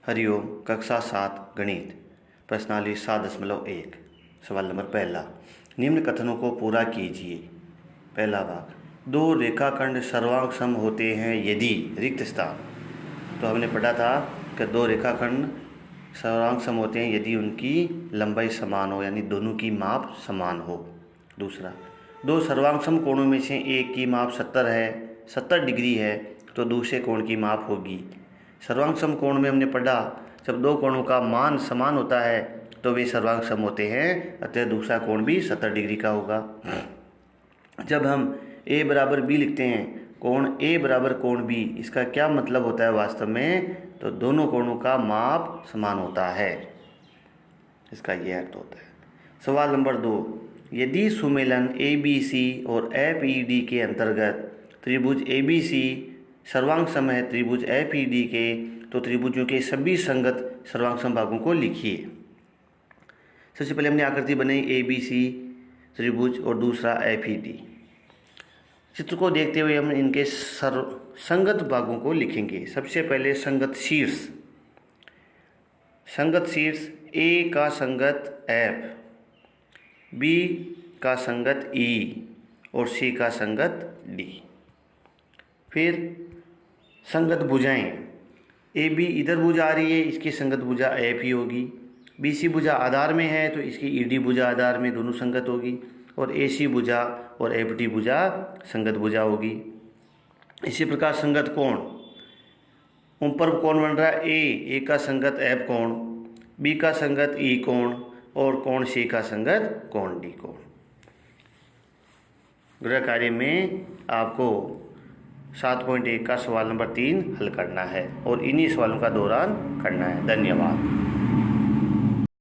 हरिओम। कक्षा 7 गणित प्रश्नावली 7.1 सवाल नंबर पहला, निम्न कथनों को पूरा कीजिए। पहला भाग, दो रेखाखंड सर्वांग सम होते हैं यदि रिक्त स्थान। तो हमने पढ़ा था कि दो रेखाखंड सर्वांग सम होते हैं यदि उनकी लंबाई समान हो, यानी दोनों की माप समान हो। दूसरा, दो सर्वांग सम कोणों में से एक की माप 70 डिग्री है तो दूसरे कोण की माप होगी। सर्वांग सम कोण में हमने पढ़ा, जब दो कोणों का मान समान होता है तो वे सर्वांग सम होते हैं, अतः दूसरा कोण भी 70 डिग्री का होगा। जब हम a बराबर b लिखते हैं, कोण a बराबर कोण b, इसका क्या मतलब होता है वास्तव में? तो दोनों कोणों का माप समान होता है, इसका यह अर्थ होता है। सवाल नंबर 2, यदि सुमेलन ABC और FED के अंतर्गत त्रिभुज ABC सर्वांग सम है त्रिभुज FED के, तो त्रिभुजों के सभी संगत सर्वांग सम भागों को लिखिए। सबसे पहले हमने आकृति बनाई ABC त्रिभुज और दूसरा FED। चित्र को देखते हुए हम इनके संगत भागों को लिखेंगे। सबसे पहले संगत शीर्ष A का संगत F, B का संगत E और C का संगत D। फिर संगत भुजाएं, AB इधर भुजा आ रही है, इसकी संगत भुजा F ही होगी। BC भुजा आधार में है तो इसकी ED भुजा आधार में दोनों संगत होगी, और AC भुजा और FD भुजा संगत भुजा होगी। इसी प्रकार संगत कोण, ऊपर कोण बन रहा है A का संगत F कोण, B का संगत E कोण और कोण C का संगत कोण D कोण। गृह कार्य में आपको 7.1 का सवाल नंबर 3 हल करना है और इन्हीं सवालों का दोहरान करना है। धन्यवाद।